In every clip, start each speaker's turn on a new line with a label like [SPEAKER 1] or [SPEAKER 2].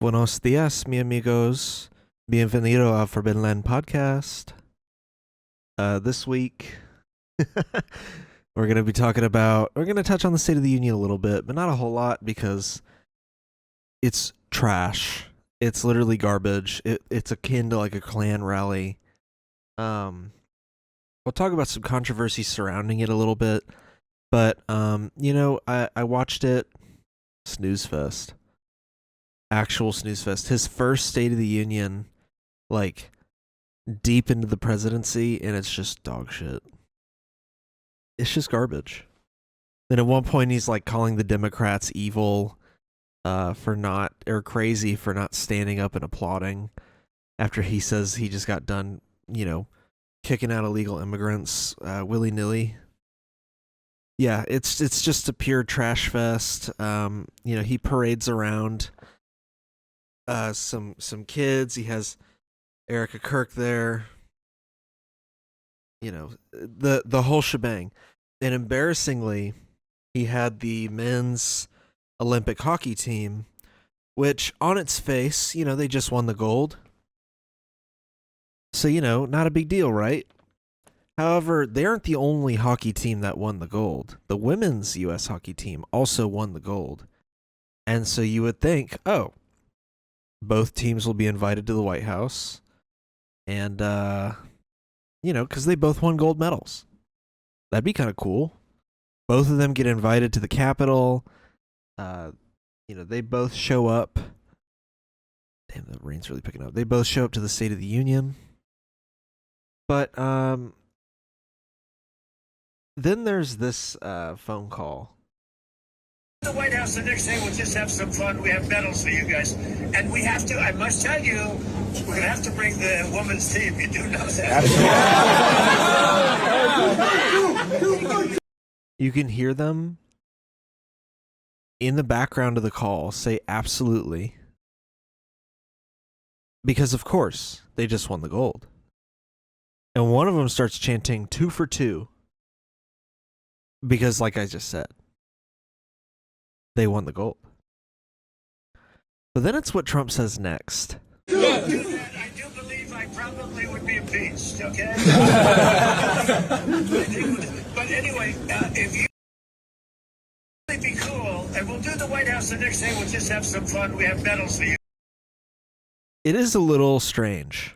[SPEAKER 1] Buenos dias, mi amigos. Bienvenido al Forbidden Land podcast. This week, we're going to be talking about, we're going to touch on the State of the Union a little bit, but not a whole lot because it's trash. It's literally garbage. It's akin to like a Klan rally. We'll talk about some controversy surrounding it a little bit, but, I watched it, snooze fest. Actual snooze fest. His first State of the Union, like deep into the presidency, and it's just dog shit. It's just garbage. Then at one point he's like calling the Democrats evil, for not, or crazy for not standing up and applauding after he says he just got done, kicking out illegal immigrants willy nilly. Yeah, it's just a pure trash fest. He parades around some kids. He has Erica Kirk there. The whole shebang. And embarrassingly, he had the men's Olympic hockey team, which on its face, they just won the gold. So, not a big deal, right? However, they aren't the only hockey team that won the gold. The women's U.S. hockey team also won the gold. And so you would think, oh, both teams will be invited to the White House. And, because they both won gold medals. That'd be kind of cool. Both of them get invited to the Capitol. They both show up. Damn, the rain's really picking up. They both show up to the State of the Union. But then there's this phone call.
[SPEAKER 2] The White House the next day, we'll just have some fun. We have medals for you guys. And we have to, I must tell you, we're going to have to bring the women's team. You do know that.
[SPEAKER 1] You can hear them in the background of the call say absolutely. Because, of course, they just won the gold. And one of them starts chanting 2 for 2. Because, like I just said, they won the gold. But then it's what Trump says next.
[SPEAKER 2] I do believe I probably would be impeached, okay? But anyway, if you really be cool, and we'll do the White House the next day, we'll just have some fun. We have medals for you.
[SPEAKER 1] It is a little strange.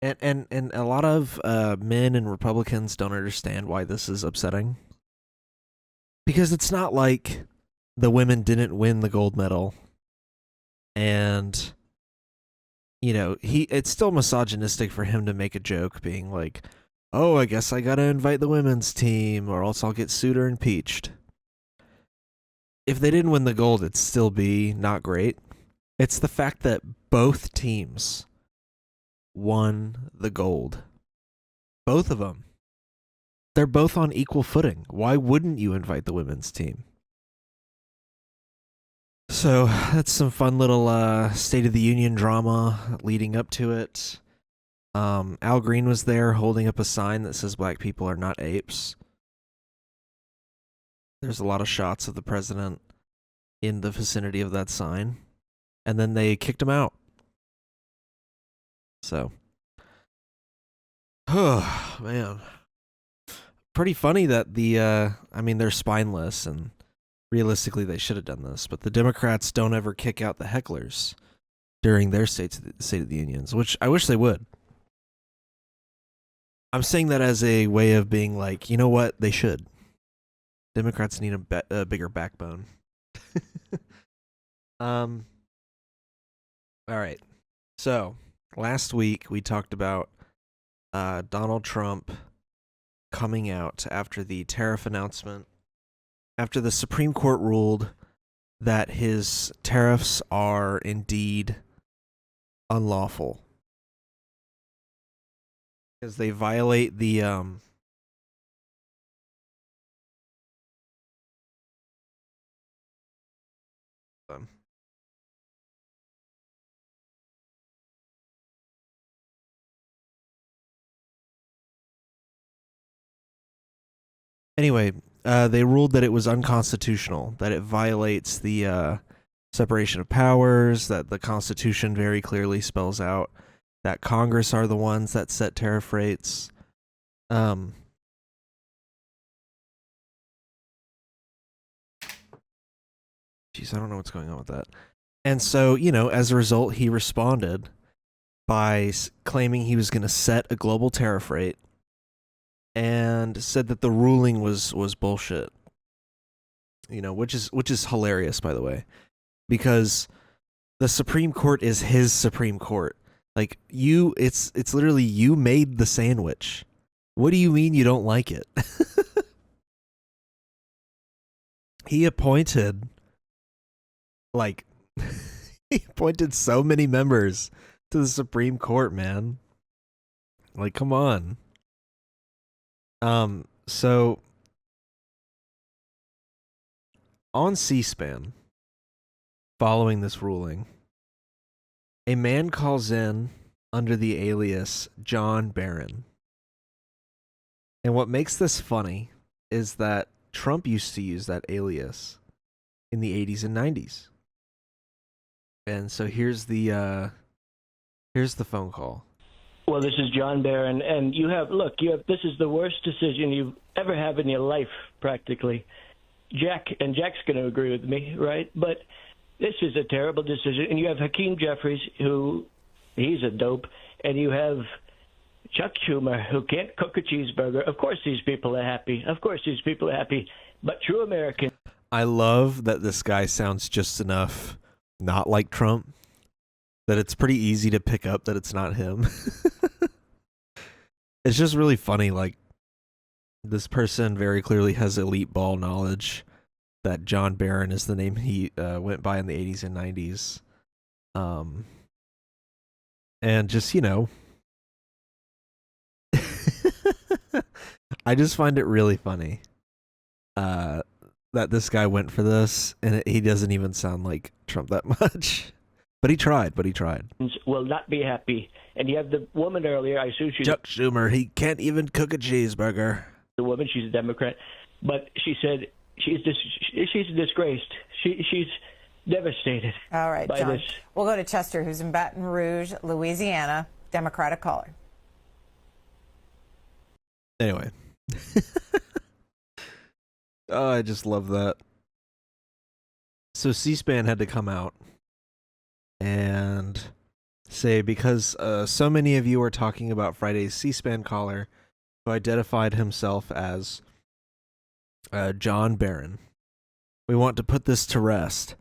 [SPEAKER 1] And a lot of men and Republicans don't understand why this is upsetting. Because it's not like the women didn't win the gold medal. And, it's still misogynistic for him to make a joke being like, oh, I guess I gotta invite the women's team or else I'll get sued or impeached. If they didn't win the gold, it'd still be not great. It's the fact that both teams won the gold. Both of them. They're both on equal footing. Why wouldn't you invite the women's team? So that's some fun little State of the Union drama leading up to it. Al Green was there holding up a sign that says black people are not apes. There's a lot of shots of the president in the vicinity of that sign. And then they kicked him out. So. Oh, man. Pretty funny that they're spineless, and realistically they should have done this, but the Democrats don't ever kick out the hecklers during their State of the Unions, which I wish they would. I'm saying that as a way of being like, you know what, they should. Democrats need a bigger backbone. All right. So, last week we talked about Donald Trump coming out after the tariff announcement, after the Supreme Court ruled that his tariffs are indeed unlawful because they violate the anyway, they ruled that it was unconstitutional, that it violates the separation of powers, that the Constitution very clearly spells out that Congress are the ones that set tariff rates. Geez, I don't know what's going on with that. And so, as a result, he responded by claiming he was going to set a global tariff rate and said that the ruling was bullshit. Which is hilarious, by the way, because the Supreme Court is his Supreme Court. Like, it's literally you made the sandwich. What do you mean you don't like it? He appointed he appointed so many members to the Supreme Court, man. Like, come on. So on C-SPAN, following this ruling, a man calls in under the alias John Barron. And what makes this funny is that Trump used to use that alias in the 80s and 90s. And so here's the phone call.
[SPEAKER 3] Well, this is John Barron, and this is the worst decision you've ever had in your life, practically. Jack's going to agree with me, right? But this is a terrible decision. And you have Hakeem Jeffries, he's a dope, and you have Chuck Schumer, who can't cook a cheeseburger. Of course these people are happy. But true Americans.
[SPEAKER 1] I love that this guy sounds just enough not like Trump that it's pretty easy to pick up that it's not him. It's just really funny. Like, this person very clearly has elite ball knowledge that John Barron is the name he went by in the 80s and 90s. And just, I just find it really funny that this guy went for this, and he doesn't even sound like Trump that much. But he tried.
[SPEAKER 3] Will not be happy. And you have the woman earlier, I assume she's
[SPEAKER 1] Chuck Schumer, he can't even cook a cheeseburger.
[SPEAKER 3] The woman, she's a Democrat, but she said she's disgraced. She's devastated.
[SPEAKER 4] All right,
[SPEAKER 3] by
[SPEAKER 4] John.
[SPEAKER 3] this.
[SPEAKER 4] We'll go to Chester, who's in Baton Rouge, Louisiana, Democratic caller.
[SPEAKER 1] Anyway. Oh, I just love that. So C-SPAN had to come out and say, because so many of you are talking about Friday's C-SPAN caller who identified himself as John Barron, we want to put this to rest.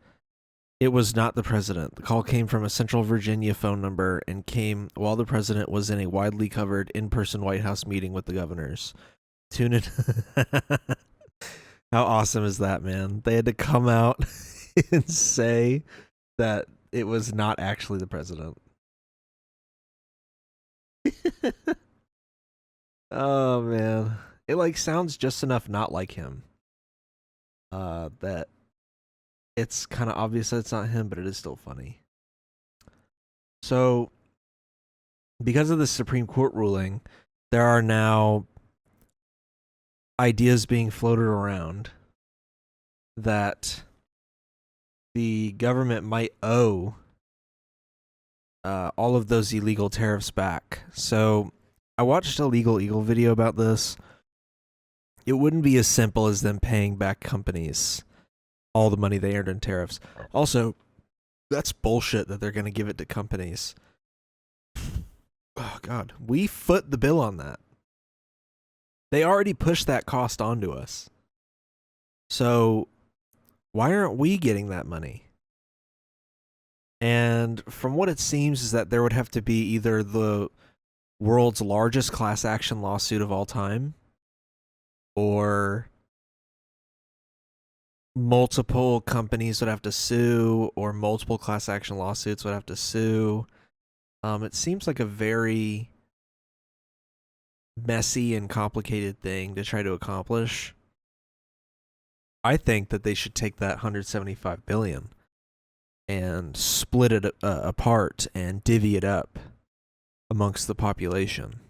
[SPEAKER 1] It was not the president. The call came from a Central Virginia phone number and came while the president was in a widely covered in-person White House meeting with the governors. Tune in. How awesome is that, man? They had to come out and say that it was not actually the president. Oh, man. It sounds just enough not like him. That it's kind of obvious that it's not him, but it is still funny. So, because of the Supreme Court ruling, there are now ideas being floated around that the government might owe all of those illegal tariffs back. So I watched a Legal Eagle video about this. It wouldn't be as simple as them paying back companies all the money they earned in tariffs. Also, that's bullshit that they're going to give it to companies. Oh, God. We foot the bill on that. They already pushed that cost onto us. So why aren't we getting that money? And from what it seems is that there would have to be either the world's largest class action lawsuit of all time, or multiple companies would have to sue, or multiple class action lawsuits would have to sue. It seems like a very messy and complicated thing to try to accomplish. I think that they should take that $175 billion and split it apart and divvy it up amongst the population.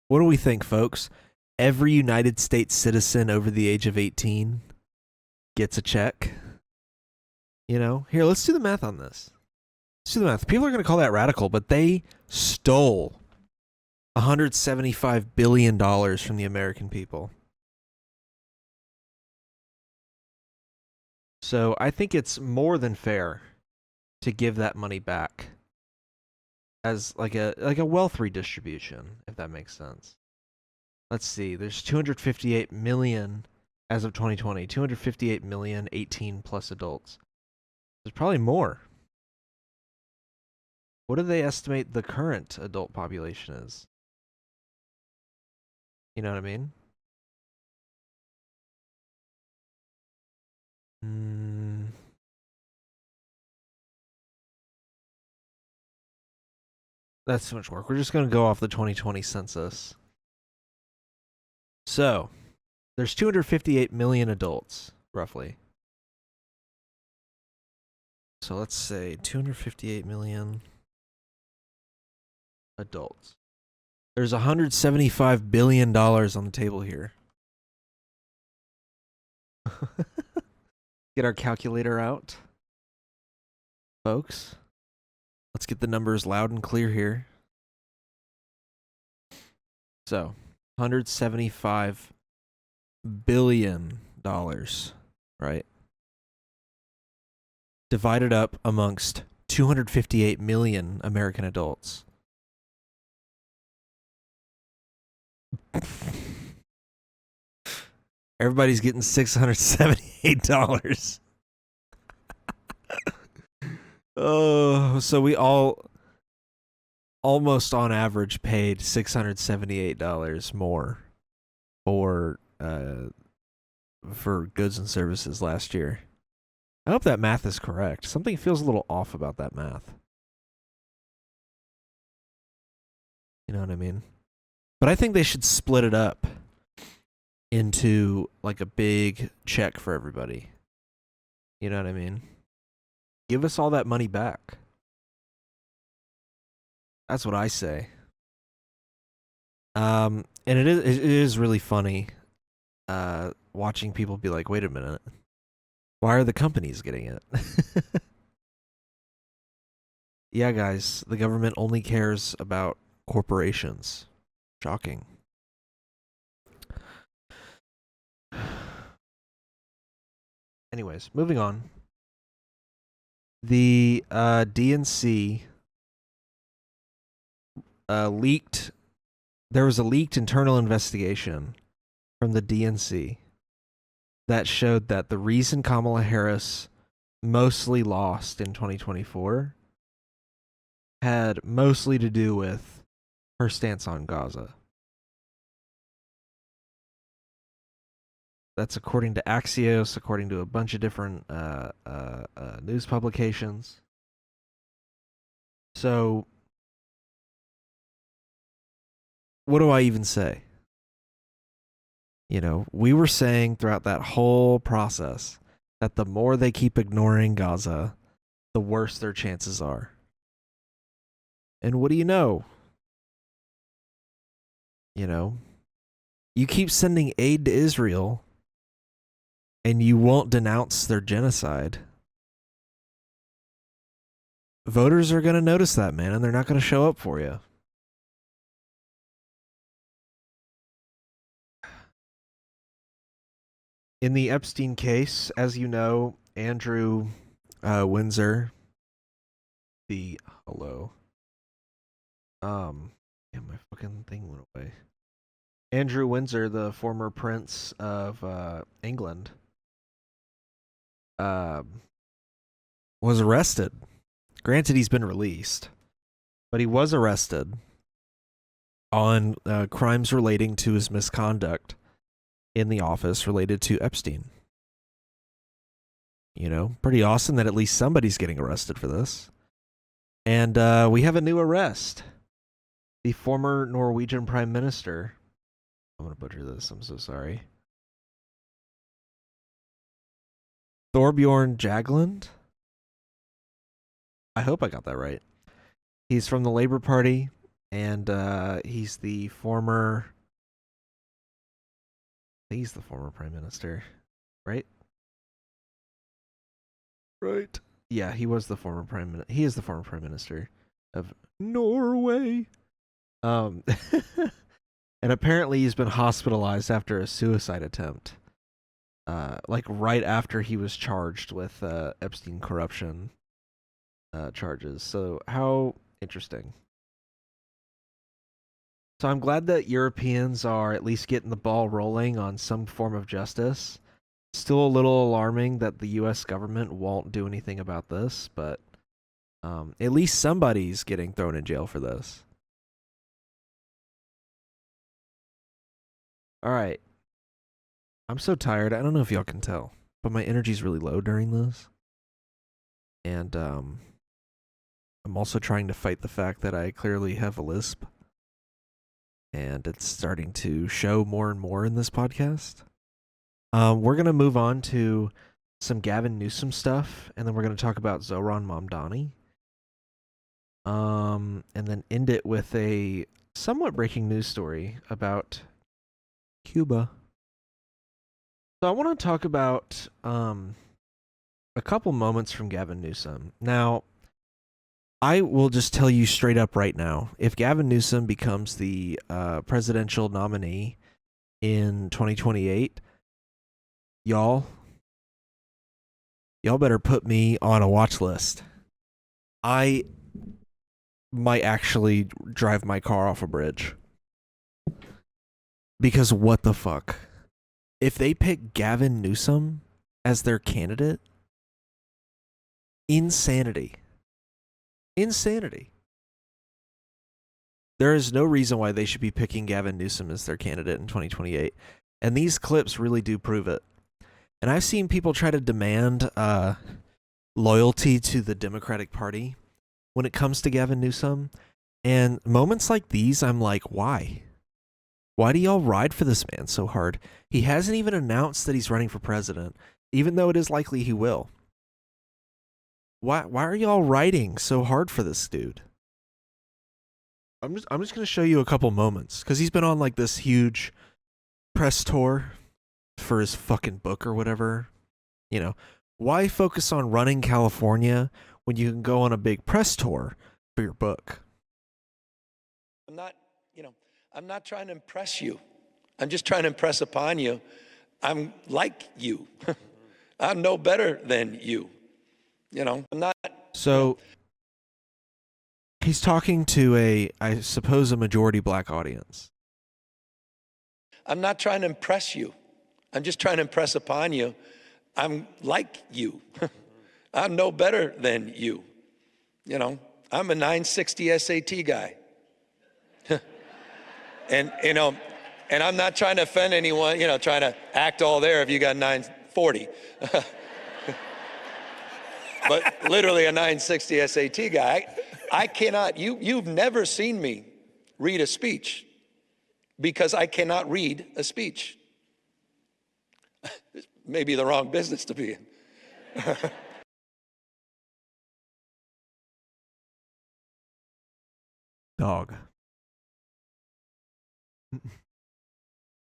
[SPEAKER 1] What do we think, folks? Every United States citizen over the age of 18 gets a check. You know, here, let's do the math on this. Let's do the math. People are going to call that radical, but they stole $175 billion from the American people. So I think it's more than fair to give that money back as like a wealth redistribution, if that makes sense. Let's see. There's 258 million as of 2020. 258 million 18 plus adults. There's probably more. What do they estimate the current adult population is? You know what I mean? That's too much work. We're just going to go off the 2020 census. So, there's 258 million adults, roughly. So let's say 258 million adults. There's $175 billion on the table here. Get our calculator out, folks. Let's get the numbers loud and clear here. So, $175 billion, right? Divided up amongst 258 million American adults. Everybody's getting $678. Oh, so we all almost on average paid $678 more for goods and services last year. I hope that math is correct. Something feels a little off about that math. You know what I mean? But I think they should split it up into like a big check for everybody. You know what I mean? Give us all that money back. That's what I say. And it is really funny watching people be like, wait a minute. Why are the companies getting it? Yeah, guys, the government only cares about corporations. Shocking. Anyways, moving on. The DNC leaked. There was a leaked internal investigation from the DNC that showed that the reason Kamala Harris mostly lost in 2024 had mostly to do with her stance on Gaza. That's according to Axios, according to a bunch of different news publications. So, what do I even say? You know, we were saying throughout that whole process that the more they keep ignoring Gaza, the worse their chances are. And what do you know? You know, you keep sending aid to Israel and you won't denounce their genocide. Voters are going to notice that, man, and they're not going to show up for you. In the Epstein case, as you know, Andrew Windsor, yeah, my fucking thing went away. Andrew Windsor, the former Prince of England, was arrested. Granted, he's been released, but he was arrested on crimes relating to his misconduct in the office related to Epstein. You know, pretty awesome that at least somebody's getting arrested for this. And we have a new arrest. The former Norwegian Prime Minister. I'm going to butcher this. I'm so sorry. Thorbjorn Jagland. I hope I got that right. He's from the Labour Party, and he's the former Prime Minister, right? Right. Yeah, he was the former prime minister. He is the former prime minister of Norway. Um, and apparently he's been hospitalized after a suicide attempt. Like right after he was charged with Epstein corruption charges. So how interesting. So I'm glad that Europeans are at least getting the ball rolling on some form of justice. Still a little alarming that the U.S. government won't do anything about this, but at least somebody's getting thrown in jail for this. All right. I'm so tired. I don't know if y'all can tell, but my energy's really low during this. And I'm also trying to fight the fact that I clearly have a lisp. And it's starting to show more and more in this podcast. We're going to move on to some Gavin Newsom stuff, and then we're going to talk about Zoran Mamdani. And then end it with a somewhat breaking news story about Cuba. So I want to talk about a couple moments from Gavin Newsom. Now, I will just tell you straight up right now, if Gavin Newsom becomes the presidential nominee in 2028, y'all better put me on a watch list. I might actually drive my car off a bridge. Because what the fuck? If they pick Gavin Newsom as their candidate, insanity. Insanity. There is no reason why they should be picking Gavin Newsom as their candidate in 2028. And these clips really do prove it. And I've seen people try to demand loyalty to the Democratic Party when it comes to Gavin Newsom. And moments like these, I'm like, why? Why do y'all ride for this man so hard? He hasn't even announced that he's running for president, even though it is likely he will. Why are y'all riding so hard for this dude? I'm just going to show you a couple moments, because he's been on like this huge press tour for his fucking book or whatever. You know, why focus on running California when you can go on a big press tour for your book?
[SPEAKER 5] I'm not trying to impress you. I'm just trying to impress upon you. I'm like you. I'm no better than you. I'm not.
[SPEAKER 1] So he's talking to I suppose, a majority black audience.
[SPEAKER 5] I'm not trying to impress you. I'm just trying to impress upon you. I'm like you. I'm no better than you. I'm a 960 SAT guy. And I'm not trying to offend anyone, trying to act all there if you got 940. But literally a 960 SAT guy. I cannot, you've never seen me read a speech because I cannot read a speech. Maybe the wrong business to be in.
[SPEAKER 1] Dog.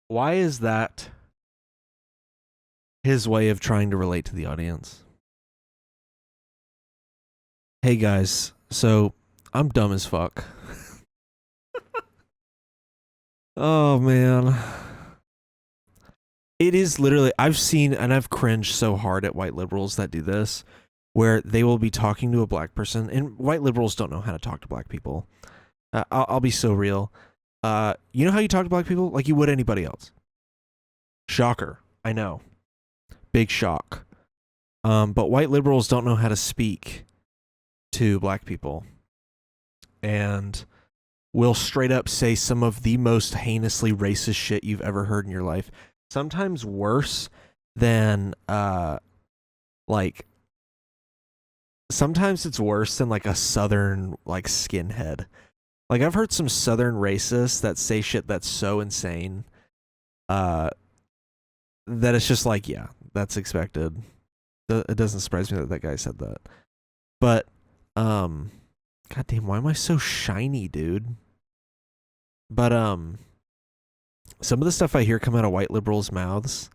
[SPEAKER 1] Why is that his way of trying to relate to the audience? Hey guys, so I'm dumb as fuck. Oh man. It is literally, I've seen and I've cringed so hard at white liberals that do this, where they will be talking to a black person, and white liberals don't know how to talk to black people. I'll be so real. You know how you talk to black people? Like you would anybody else. Shocker. I know. Big shock. But white liberals don't know how to speak to black people. And will straight up say some of the most heinously racist shit you've ever heard in your life. Sometimes worse than, sometimes it's worse than like a southern, like, skinhead. Like, I've heard some southern racists that say shit that's so insane that it's just like, yeah, that's expected. It doesn't surprise me that that guy said that. But, goddamn, why am I so shiny, dude? But, some of the stuff I hear come out of white liberals' mouths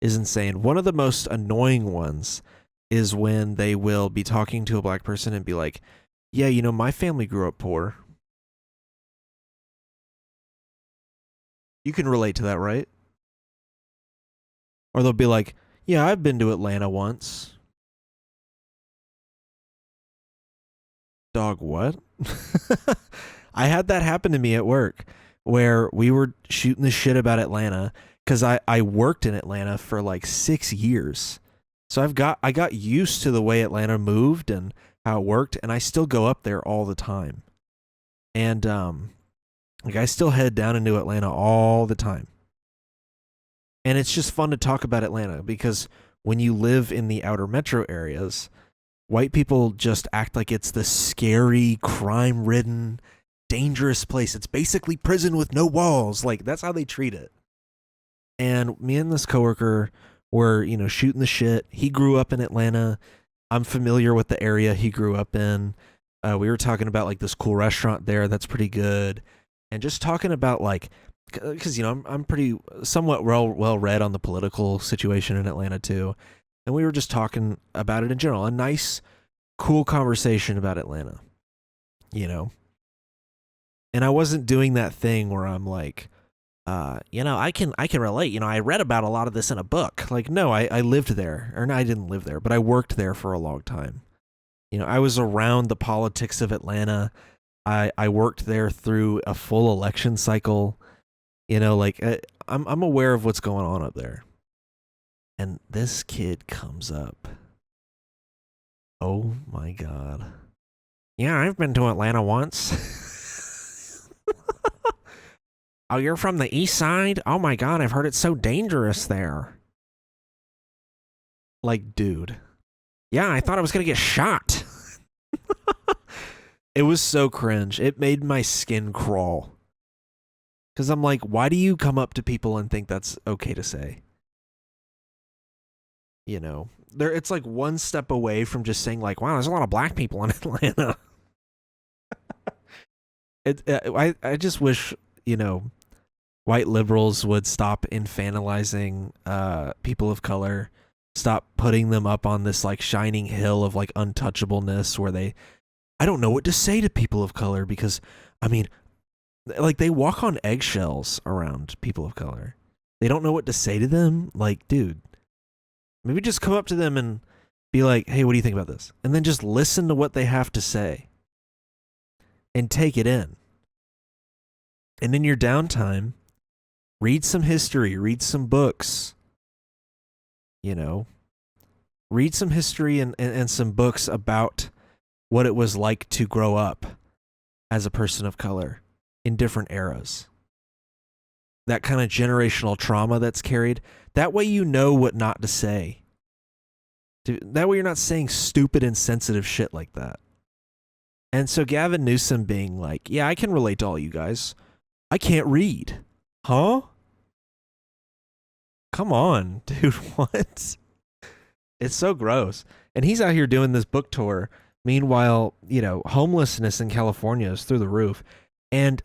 [SPEAKER 1] is insane. One of the most annoying ones is when they will be talking to a black person and be like, yeah, you know, my family grew up poor. You can relate to that, right? Or they'll be like, yeah, I've been to Atlanta once. Dog, what? I had that happen to me at work where we were shooting the shit about Atlanta because I worked in Atlanta for like 6 years. So I got used to the way Atlanta moved and how it worked, and I still go up there all the time. And like I still head down into Atlanta all the time. And it's just fun to talk about Atlanta because when you live in the outer metro areas, white people just act like it's the scary, crime-ridden, dangerous place. It's basically prison with no walls. Like, that's how they treat it. And me and this coworker were, you know, shooting the shit. He grew up in Atlanta. I'm familiar with the area he grew up in. We were talking about, like, this cool restaurant there that's pretty good. And just talking about, like, because, you know, I'm pretty somewhat well read on the political situation in Atlanta, too. And we were just talking about it in general. A nice, cool conversation about Atlanta, you know? And I wasn't doing that thing where I'm like, you know, I can relate. You know, I read about a lot of this in a book. Like, no, I lived there. Or no, I didn't live there, but I worked there for a long time. You know, I was around the politics of Atlanta. I worked there through a full election cycle. You know, like, I'm aware of what's going on up there. And this kid comes up. Oh my God. Yeah, I've been to Atlanta once. Oh, you're from the east side? Oh my God, I've heard it's so dangerous there. Like, dude. Yeah, I thought I was going to get shot. It was so cringe. It made my skin crawl. Because I'm like, why do you come up to people and think that's okay to say? You know, it's like one step away from just saying like, wow, there's a lot of black people in Atlanta. I just wish, you know, white liberals would stop infantilizing people of color, stop putting them up on this like shining hill of like untouchableness where I don't know what to say to people of color because, I mean, like they walk on eggshells around people of color. They don't know what to say to them. Like, dude, maybe just come up to them and be like, hey, what do you think about this? And then just listen to what they have to say and take it in. And in your downtime, read some history, read some books, you know, read some history and some books about what it was like to grow up as a person of color in different eras. That kind of generational trauma that's carried. That way you know what not to say. That way you're not saying stupid, insensitive shit like that. And so Gavin Newsom being like, yeah, I can relate to all you guys. I can't read. Huh? Come on, dude, what? It's so gross. And he's out here doing this book tour. Meanwhile, you know, homelessness in California is through the roof. And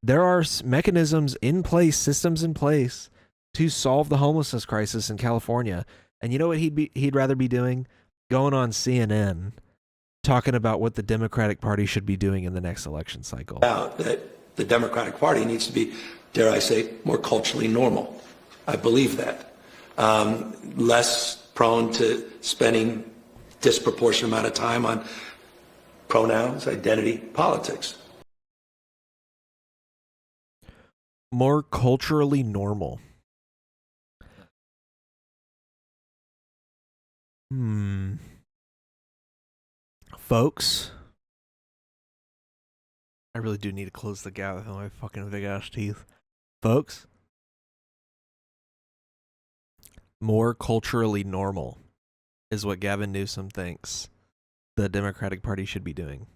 [SPEAKER 1] there are mechanisms in place, systems in place to solve the homelessness crisis in California. And you know what he'd rather be doing? Going on CNN, talking about what the Democratic Party should be doing in the next election cycle.
[SPEAKER 5] That the Democratic Party needs to be, dare I say, more culturally normal. I believe that. Less prone to spending disproportionate amount of time on pronouns, identity, politics.
[SPEAKER 1] More culturally normal. Folks, I really do need to close the gap with my fucking big ass teeth. Folks, more culturally normal is what Gavin Newsom thinks the Democratic Party should be doing.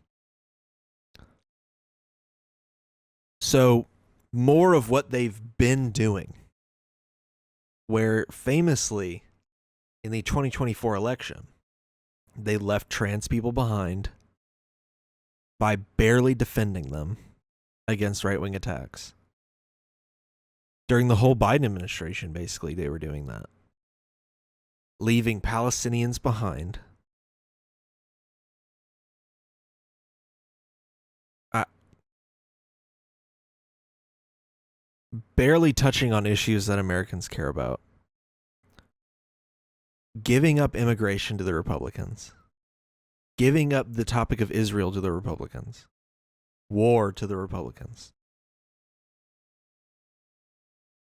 [SPEAKER 1] So, more of what they've been doing, where famously in the 2024 election, they left trans people behind by barely defending them against right-wing attacks. During the whole Biden administration, basically, they were doing that. Leaving Palestinians behind barely touching on issues that Americans care about. Giving up immigration to the Republicans. Giving up the topic of Israel to the Republicans. War to the Republicans.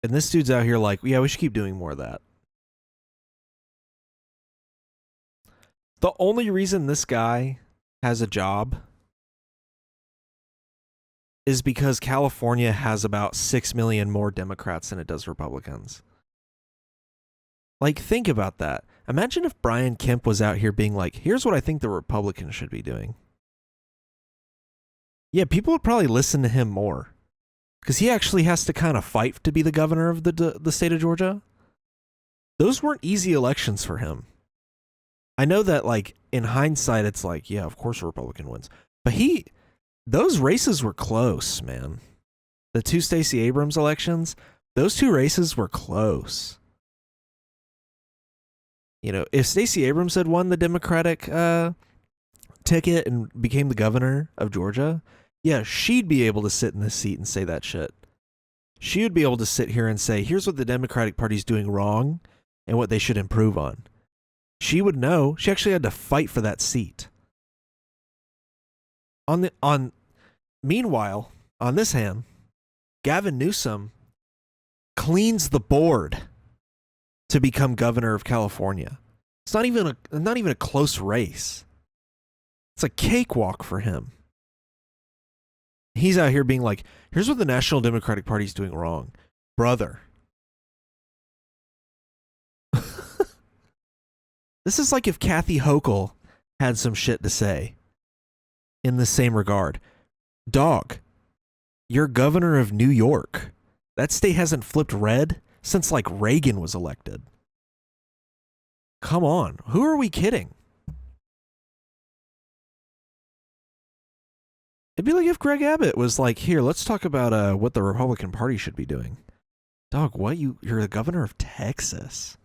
[SPEAKER 1] And this dude's out here like, yeah, we should keep doing more of that. The only reason this guy has a job is because California has about 6 million more Democrats than it does Republicans. Like, think about that. Imagine if Brian Kemp was out here being like, here's what I think the Republicans should be doing. Yeah, people would probably listen to him more. Because he actually has to kind of fight to be the governor of the state of Georgia. Those weren't easy elections for him. I know that, like, in hindsight, it's like, yeah, of course a Republican wins. But those races were close, man. The two Stacey Abrams elections, those two races were close. You know, if Stacey Abrams had won the Democratic ticket and became the governor of Georgia, yeah, she'd be able to sit in this seat and say that shit. She would be able to sit here and say, here's what the Democratic Party's doing wrong and what they should improve on. She would know. She actually had to fight for that seat. Meanwhile, on this hand, Gavin Newsom cleans the board to become governor of California. It's not even a close race. It's a cakewalk for him. He's out here being like, here's what the National Democratic Party's doing wrong. Brother. This is like if Kathy Hochul had some shit to say in the same regard. Dog, you're governor of New York. That state hasn't flipped red since like Reagan was elected. Come on. Who are we kidding? It'd be like if Greg Abbott was like, here, let's talk about what the Republican Party should be doing. Dog, what? You're the governor of Texas.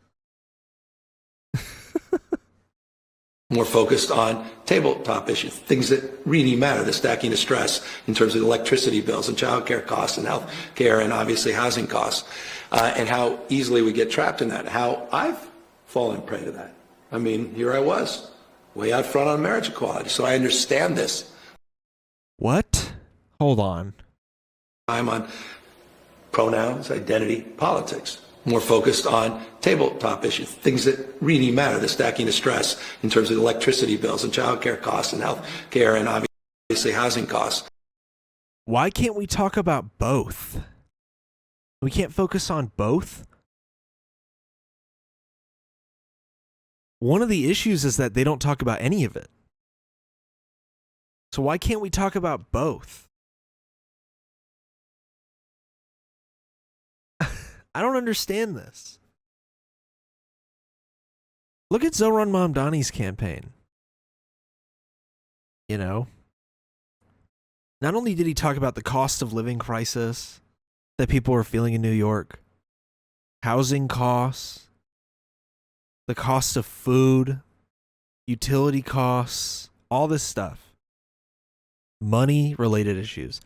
[SPEAKER 5] More focused on tabletop issues, things that really matter, the stacking of stress in terms of electricity bills and child care costs and health care and obviously housing costs, and how easily we get trapped in that, how I've fallen prey to that. I mean, here I was, way out front on marriage equality, so I understand this.
[SPEAKER 1] What? Hold on.
[SPEAKER 5] I'm on pronouns, identity, politics. More focused on tabletop issues, things that really matter, the stacking of stress in terms of electricity bills and child care costs and health care and obviously housing costs.
[SPEAKER 1] Why can't we talk about both? We can't focus on both? One of the issues is that they don't talk about any of it. So why can't we talk about both? I don't understand this. Look at Zohran Mamdani's campaign. You know, not only did he talk about the cost of living crisis that people are feeling in New York, housing costs, the cost of food, utility costs, all this stuff, money related issues.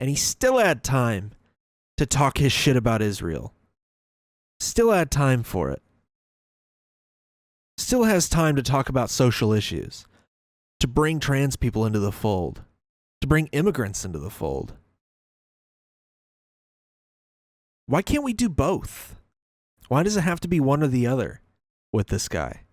[SPEAKER 1] And he still had time to talk his shit about Israel. Still had time for it. Still has time to talk about social issues, to bring trans people into the fold, to bring immigrants into the fold. Why can't we do both? Why does it have to be one or the other with this guy?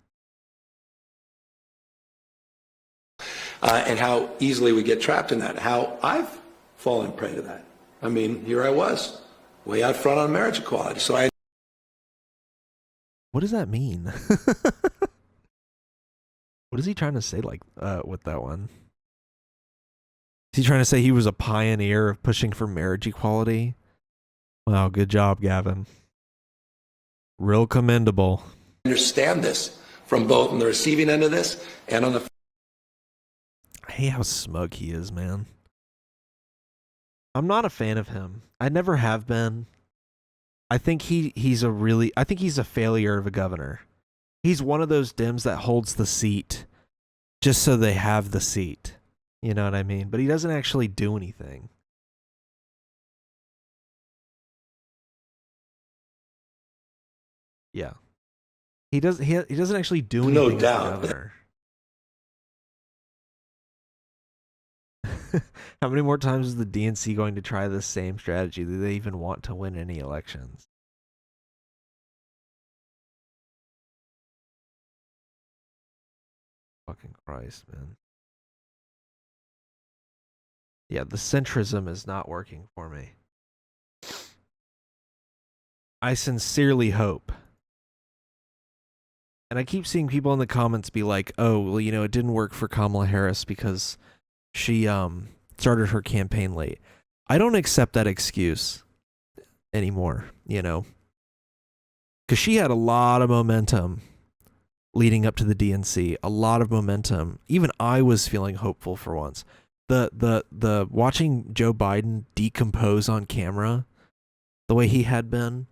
[SPEAKER 5] And how easily we get trapped in that, how I've fallen prey to that. I mean, here I was, way out front on marriage equality, so I...
[SPEAKER 1] What does that mean? What is he trying to say with that one? Is he trying to say he was a pioneer of pushing for marriage equality? Wow, good job, Gavin. Real commendable.
[SPEAKER 5] Understand this from both on the receiving end of this and on the...
[SPEAKER 1] I hate how smug he is, man. I'm not a fan of him. I never have been. I think he's a failure of a governor. He's one of those Dems that holds the seat just so they have the seat. You know what I mean? But he doesn't actually do anything. Yeah. He doesn't actually do anything
[SPEAKER 5] No
[SPEAKER 1] as the
[SPEAKER 5] doubt.
[SPEAKER 1] governor. How many more times is the DNC going to try this same strategy? Do they even want to win any elections? Fucking Christ, man. Yeah, the centrism is not working for me. I sincerely hope. And I keep seeing people in the comments be like, oh, well, you know, it didn't work for Kamala Harris because she started her campaign late. I don't accept that excuse anymore, you know. Because she had a lot of momentum leading up to the DNC, a lot of momentum. Even I was feeling hopeful for once. The watching Joe Biden decompose on camera, the way he had been,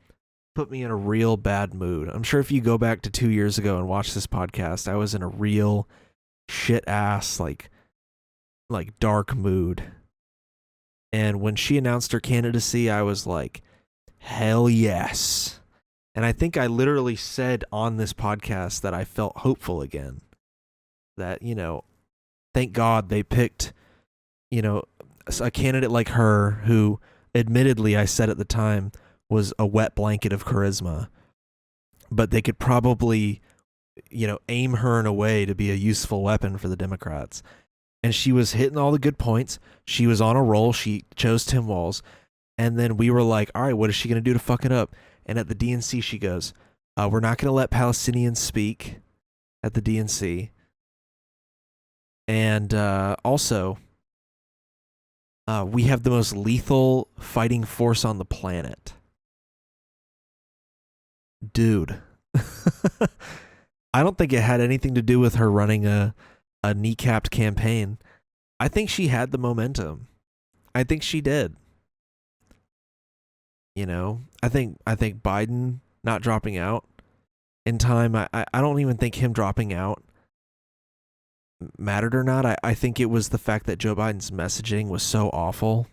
[SPEAKER 1] put me in a real bad mood. I'm sure if you go back to 2 years ago and watch this podcast, I was in a real shit ass like dark mood. And when she announced her candidacy, I was like, hell yes. And I think I literally said on this podcast that I felt hopeful again. That, you know, thank God they picked, you know, a candidate like her who, admittedly, I said at the time, was a wet blanket of charisma. But they could probably, you know, aim her in a way to be a useful weapon for the Democrats. And she was hitting all the good points. She was on a roll. She chose Tim Walz. And then we were like, all right, what is she going to do to fuck it up? And at the DNC, she goes, we're not going to let Palestinians speak at the DNC. And also, we have the most lethal fighting force on the planet. Dude. I don't think it had anything to do with her running a kneecapped campaign. I think she had the momentum. I think she did. You know, I think Biden not dropping out in time, I don't even think him dropping out mattered or not. I think it was the fact that Joe Biden's messaging was so awful.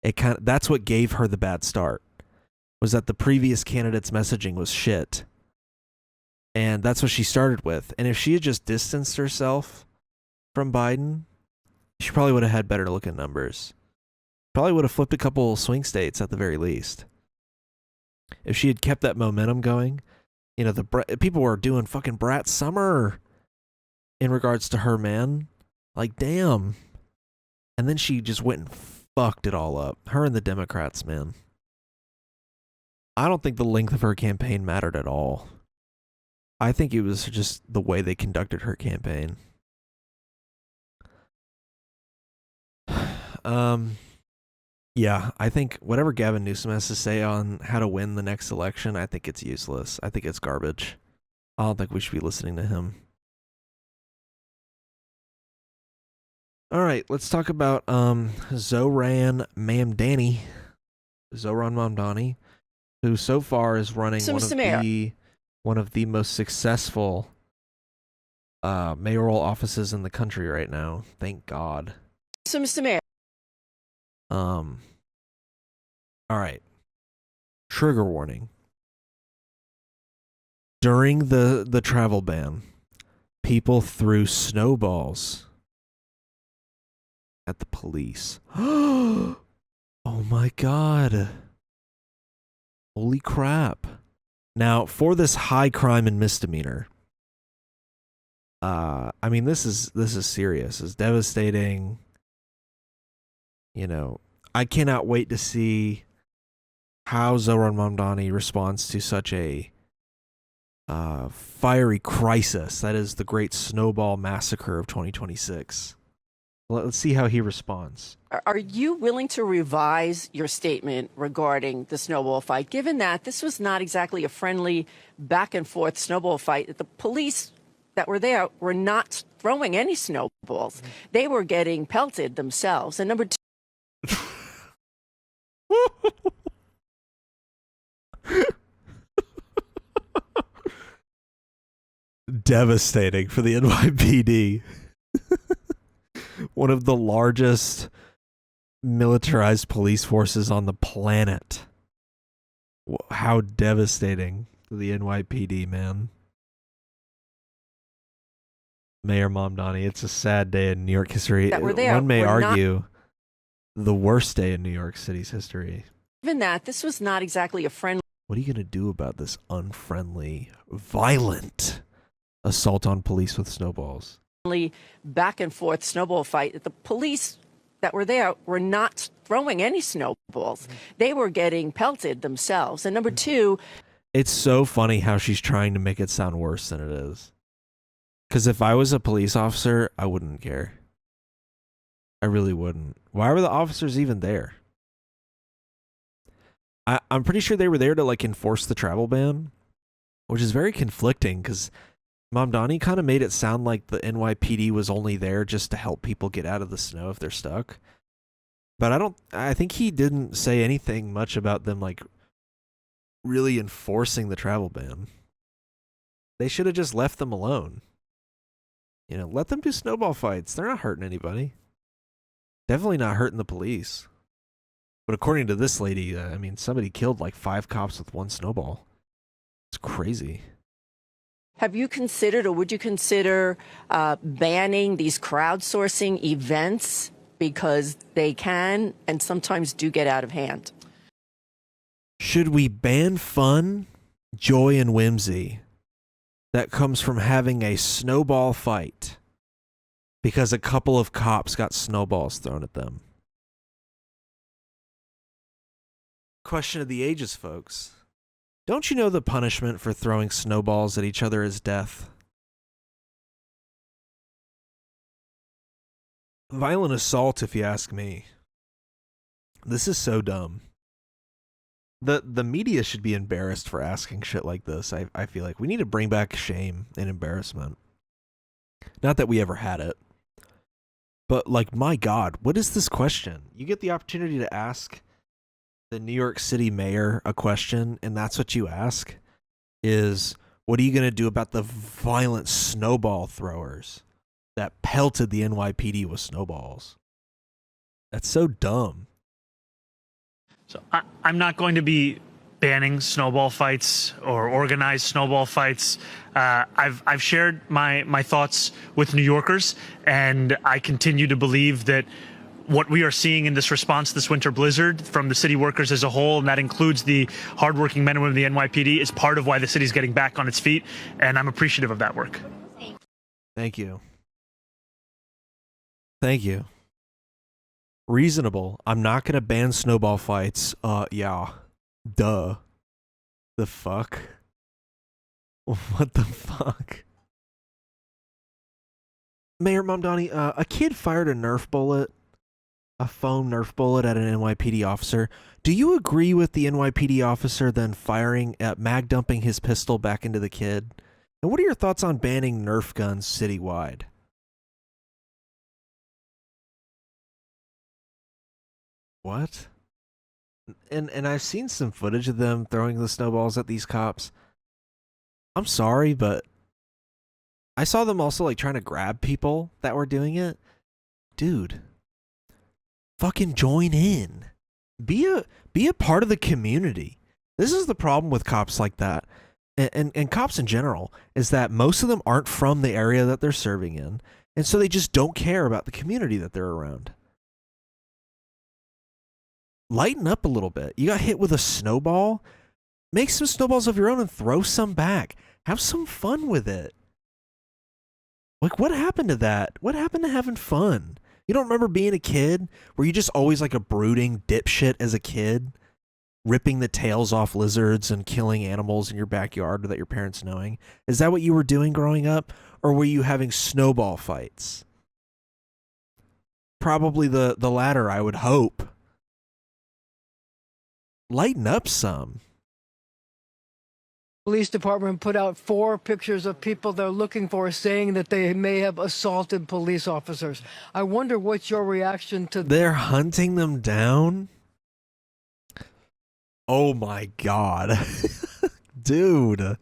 [SPEAKER 1] That's what gave her the bad start. Was that the previous candidate's messaging was shit. And that's what she started with. And if she had just distanced herself from Biden, she probably would have had better looking numbers. Probably would have flipped a couple swing states at the very least. If she had kept that momentum going, you know, people were doing fucking Brat Summer in regards to her, man. Like, damn. And then she just went and fucked it all up. Her and the Democrats, man. I don't think the length of her campaign mattered at all. I think it was just the way they conducted her campaign. Yeah, I think whatever Gavin Newsom has to say on how to win the next election, I think it's useless. I think it's garbage. I don't think we should be listening to him. All right, let's talk about Zoran Mamdani, who so far is running one of the most successful mayoral offices in the country right now. Thank God.
[SPEAKER 6] So, Mr. Mayor.
[SPEAKER 1] All right. Trigger warning. During the travel ban, people threw snowballs at the police. Oh my God. Holy crap. Now, for this high crime and misdemeanor, I mean, this is serious. It's devastating. You know, I cannot wait to see how Zoran Mamdani responds to such a fiery crisis that is the Great Snowball Massacre of 2026. Let's see how he responds.
[SPEAKER 6] Are you willing to revise your statement regarding the snowball fight, given that this was not exactly a friendly back and forth snowball fight? The police that were there were not throwing any snowballs. They were getting pelted themselves. And number two,
[SPEAKER 1] devastating for the NYPD. One of the largest militarized police forces on the planet. How devastating. The NYPD, man. Mayor Mamdani, it's a sad day in New York history.
[SPEAKER 6] That were there
[SPEAKER 1] One may
[SPEAKER 6] were not-
[SPEAKER 1] argue the worst day in New York City's history.
[SPEAKER 6] Given that this was not exactly a friendly
[SPEAKER 1] What are you going to do about this unfriendly, violent assault on police with snowballs?
[SPEAKER 6] back and forth snowball fight, that the police that were there were not throwing any snowballs. They were getting pelted themselves. And number two,
[SPEAKER 1] It's so funny how she's trying to make it sound worse than it is. Because if I was a police officer, I wouldn't care. I really wouldn't. Why were the officers even there? I'm pretty sure they were there to like enforce the travel ban, which is very conflicting because Mamdani kind of made it sound like the NYPD was only there just to help people get out of the snow if they're stuck. But I think he didn't say anything much about them like really enforcing the travel ban. They should have just left them alone. You know, let them do snowball fights. They're not hurting anybody. Definitely not hurting the police. But according to this lady, I mean, somebody killed like 5 cops with 1 snowball. It's crazy.
[SPEAKER 6] have you considered or would you consider banning these crowdsourcing events because they can and sometimes do get out of hand?
[SPEAKER 1] Should we ban fun, joy, and whimsy that comes from having a snowball fight because a couple of cops got snowballs thrown at them? Question of the ages, folks. Don't you know the punishment for throwing snowballs at each other is death? Violent assault, if you ask me. This is so dumb. The media should be embarrassed for asking shit like this. I feel like we need to bring back shame and embarrassment. Not that we ever had it. But like, my God, what is this question? You get the opportunity to ask the New York City mayor a question, and that's what you ask, is what are you going to do about the violent snowball throwers that pelted the NYPD with snowballs? That's so dumb.
[SPEAKER 7] So I'm not going to be banning snowball fights or organized snowball fights. I've shared my thoughts with New Yorkers, and I continue to believe that what we are seeing in this response to this winter blizzard from the city workers as a whole, and that includes the hardworking men and women of the NYPD, is part of why the city's getting back on its feet, and I'm appreciative of that work.
[SPEAKER 1] Thank you. Thank you. Reasonable. I'm not going to ban snowball fights. Yeah. Duh. The fuck? What the fuck? Mayor Mamdani, a kid fired a Nerf bullet, a foam Nerf bullet at an NYPD officer. Do you agree with the NYPD officer then mag dumping his pistol back into the kid? And what are your thoughts on banning Nerf guns citywide? What? And I've seen some footage of them throwing the snowballs at these cops. I'm sorry, but I saw them also like trying to grab people that were doing it. Dude, fucking join in. Be a part of the community. This is the problem with cops like that. And cops in general is that most of them aren't from the area that they're serving in, and so they just don't care about the community that they're around. Lighten up a little bit. You got hit with a snowball? Make some snowballs of your own and throw some back. Have some fun with it. Like, what happened to that? What happened to having fun? You don't remember being a kid? Were you just always like a brooding dipshit as a kid? Ripping the tails off lizards and killing animals in your backyard without your parents knowing? Is that what you were doing growing up? Or were you having snowball fights? Probably the latter, I would hope. Lighten up some.
[SPEAKER 8] Police department put out 4 pictures of people they're looking for, saying that they may have assaulted police officers. I wonder what's your reaction to
[SPEAKER 1] They're hunting them down? Oh my God. Dude.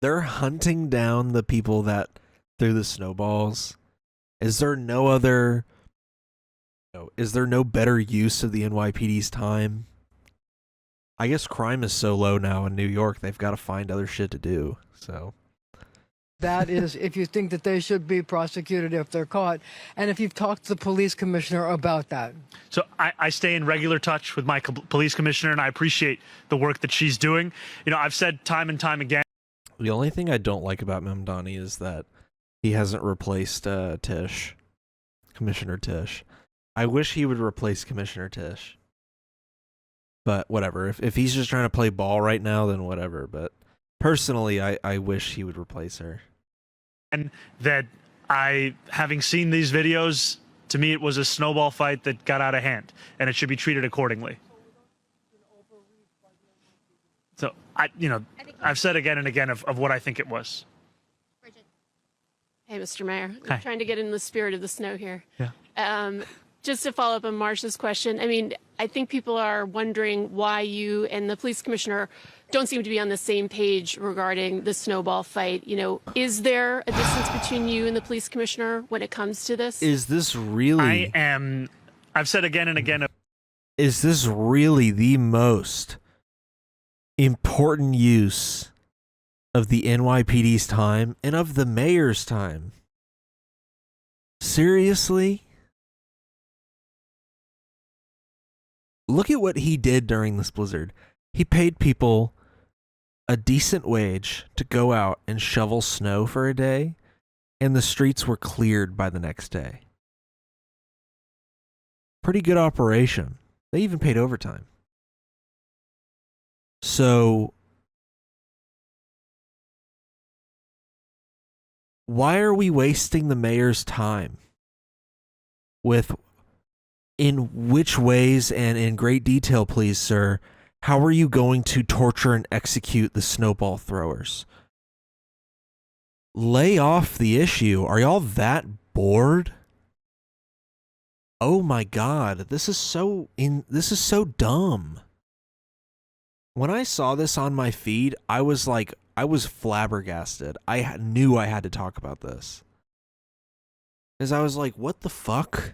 [SPEAKER 1] They're hunting down the people that threw the snowballs. Is there no better use of the NYPD's time I guess crime is so low now in New York, they've got to find other shit to do. So
[SPEAKER 8] That is, if you think that they should be prosecuted if they're caught, and if you've talked to the police commissioner about that.
[SPEAKER 7] So I stay in regular touch with my police commissioner, and I appreciate the work that she's doing. You know, I've said time and time again.
[SPEAKER 1] the only thing I don't like about Mamdani is that he hasn't replaced Tish, Commissioner Tish. I wish he would replace Commissioner Tish. But whatever. If he's just trying to play ball right now, then whatever. But personally, I wish he would replace her.
[SPEAKER 7] And that having seen these videos, to me, it was a snowball fight that got out of hand, and it should be treated accordingly. So I've said again and again of what I think it was.
[SPEAKER 9] Hey, Mr. Mayor.
[SPEAKER 7] Hi.
[SPEAKER 9] I'm trying to get in the spirit of the snow here.
[SPEAKER 7] Yeah.
[SPEAKER 9] Just to follow up on Marsha's question, I mean, I think people are wondering why you and the police commissioner don't seem to be on the same page regarding the snowball fight. You know, is there a distance between you and the police commissioner when it comes to this?
[SPEAKER 1] Is this really...
[SPEAKER 7] I've said again and again.
[SPEAKER 1] Is this really the most important use of the NYPD's time and of the mayor's time? Seriously? Look at what he did during this blizzard. He paid people a decent wage to go out and shovel snow for a day, and the streets were cleared by the next day. Pretty good operation. They even paid overtime. So, why are we wasting the mayor's time with, in which ways and in great detail, please, sir, how are you going to torture and execute the snowball throwers? Lay off the issue. Are y'all that bored? Oh my God, this is so dumb. When I saw this on my feed, I was flabbergasted. I knew I had to talk about this. Because I was like, what the fuck?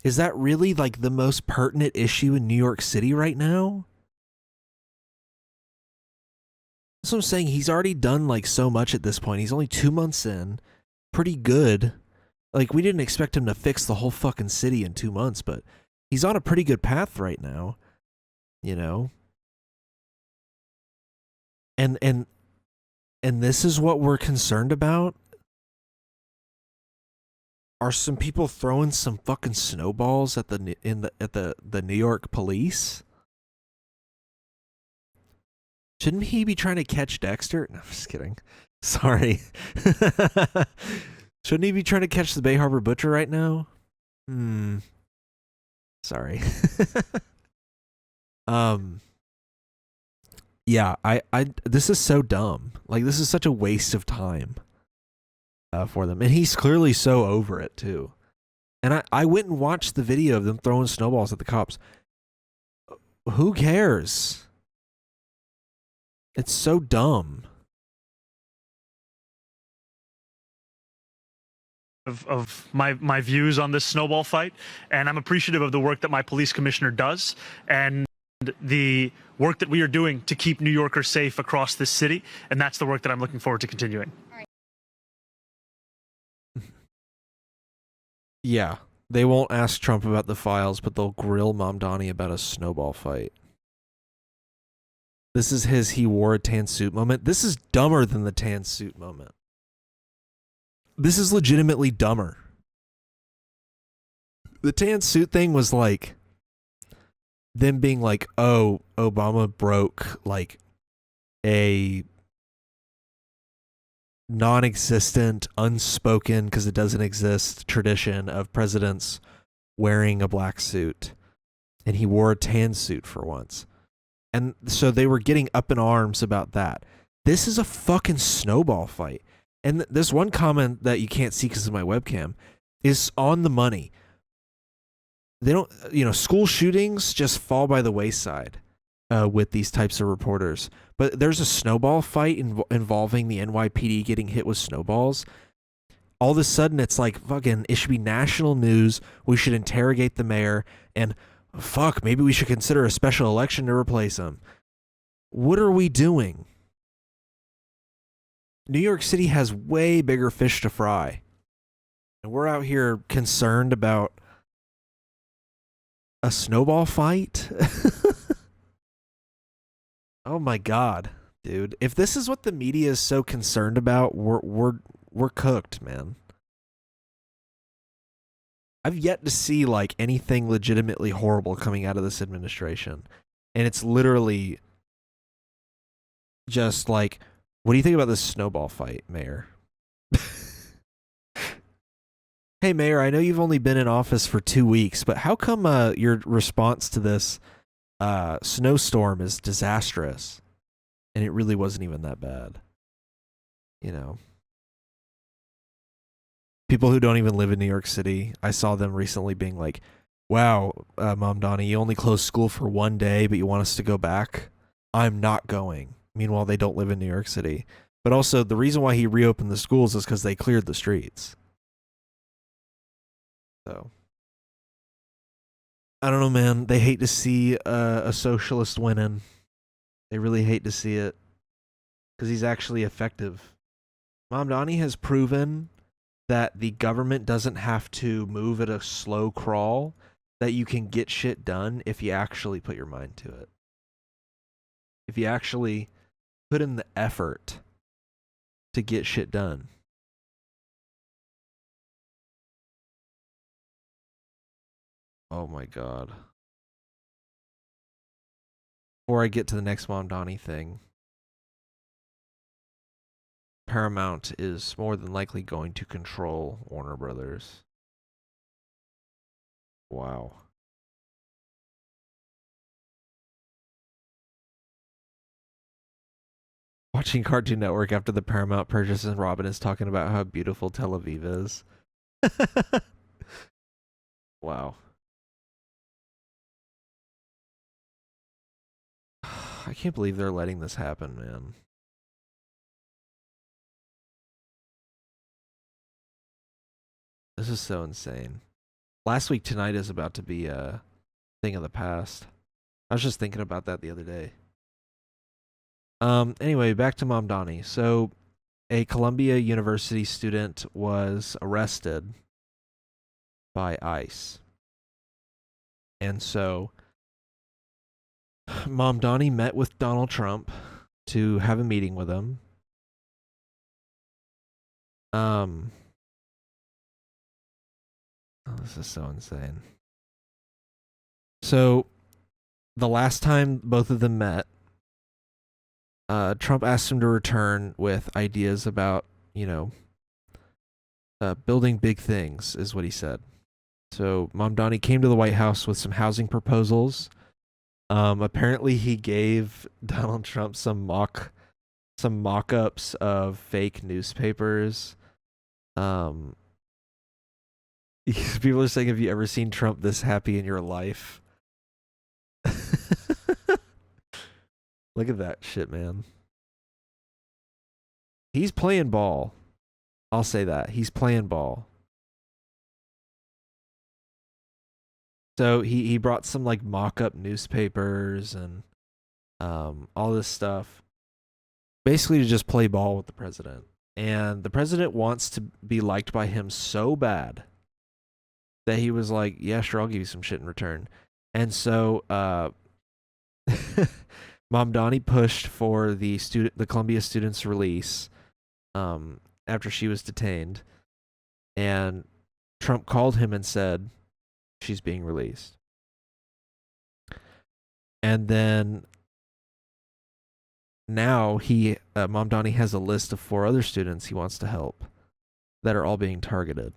[SPEAKER 1] Is that really like the most pertinent issue in New York City right now? That's what I'm saying. He's already done like so much at this point. He's only 2 months in. Pretty good. Like, we didn't expect him to fix the whole fucking city in 2 months, but he's on a pretty good path right now. You know? And this is what we're concerned about? Are some people throwing some fucking snowballs at the New York police? Shouldn't he be trying to catch Dexter? No, I'm just kidding. Sorry. Shouldn't he be trying to catch the Bay Harbor Butcher right now? Sorry. Yeah, this is so dumb. Like, this is such a waste of time for them. And he's clearly so over it, too. And I went and watched the video of them throwing snowballs at the cops. Who cares? It's so dumb.
[SPEAKER 7] Of my views on this snowball fight, and I'm appreciative of the work that my police commissioner does and the work that we are doing to keep New Yorkers safe across this city, and that's the work that I'm looking forward to continuing.
[SPEAKER 1] Yeah, they won't ask Trump about the files, but they'll grill Mamdani about a snowball fight. This is his he wore a tan suit moment. This is dumber than the tan suit moment. This is legitimately dumber. The tan suit thing was like them being like, oh, Obama broke like a non-existent, unspoken, because it doesn't exist, tradition of presidents wearing a black suit. And he wore a tan suit for once. And so they were getting up in arms about that. This is a fucking snowball fight. And this one comment that you can't see because of my webcam is on the money. They don't, school shootings just fall by the wayside with these types of reporters. But there's a snowball fight involving the NYPD getting hit with snowballs. All of a sudden, it's like, fucking, it should be national news. We should interrogate the mayor. And fuck, maybe we should consider a special election to replace him. What are we doing? New York City has way bigger fish to fry. And we're out here concerned about a snowball fight? Oh my god, dude. If this is what the media is so concerned about, we're cooked, man. I've yet to see like anything legitimately horrible coming out of this administration. And it's literally just like, what do you think about this snowball fight, Mayor? Hey, Mayor, I know you've only been in office for 2 weeks, but how come your response to this snowstorm is disastrous? And it really wasn't even that bad. You know. People who don't even live in New York City, I saw them recently being like, wow, Mamdani, you only closed school for 1 day, but you want us to go back? I'm not going. Meanwhile, they don't live in New York City. But also, the reason why he reopened the schools is because they cleared the streets. So, I don't know, man. They hate to see a socialist winning. They really hate to see it. Because he's actually effective. Mamdani has proven that the government doesn't have to move at a slow crawl, that you can get shit done if you actually put your mind to it. If you actually put in the effort to get shit done. Oh my god. Before I get to the next Mamdani thing, Paramount is more than likely going to control Warner Brothers. Wow. Watching Cartoon Network after the Paramount purchase and Robin is talking about how beautiful Tel Aviv is. Wow. I can't believe they're letting this happen, man. This is so insane. Last week tonight is about to be a thing of the past. I was just thinking about that the other day. Anyway, back to Mamdani. So, a Columbia University student was arrested by ICE. And so, Mamdani met with Donald Trump to have a meeting with him. Oh, this is so insane. So, the last time both of them met, Trump asked him to return with ideas about, building big things, is what he said. So, Mamdani came to the White House with some housing proposals. Apparently, he gave Donald Trump some mock-ups of fake newspapers. People are saying, have you ever seen Trump this happy in your life? Look at that shit, man. He's playing ball. I'll say that. He's playing ball. So he brought some like mock-up newspapers and all this stuff. Basically to just play ball with the president. And the president wants to be liked by him so bad that he was like, yeah, sure, I'll give you some shit in return. And so Mamdani pushed for the Columbia student's release after she was detained. And Trump called him and said, she's being released. And then now Mamdani has a list of 4 other students he wants to help that are all being targeted.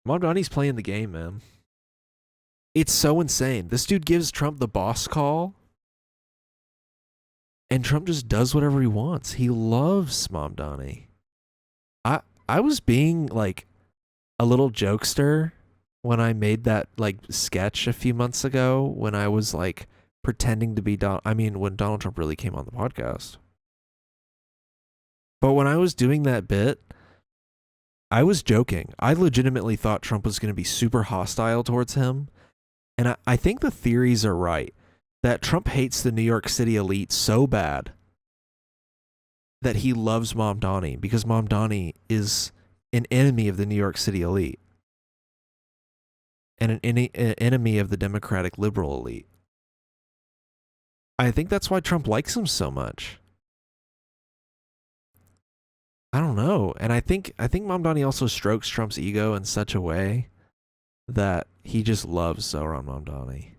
[SPEAKER 1] Mamdani's playing the game, man. It's so insane. This dude gives Trump the boss call, and Trump just does whatever he wants. He loves Mamdani. I was being like a little jokester when I made that like sketch a few months ago when I was like pretending to be when Donald Trump really came on the podcast. But when I was doing that bit, I was joking. I legitimately thought Trump was going to be super hostile towards him And I think the theories are right that Trump hates the New York City elite so bad that he loves Mamdani because Mamdani is an enemy of the New York City elite and an enemy of the Democratic liberal elite. I think that's why Trump likes him so much. I don't know. And I think Mamdani also strokes Trump's ego in such a way that he just loves Zohran Mamdani.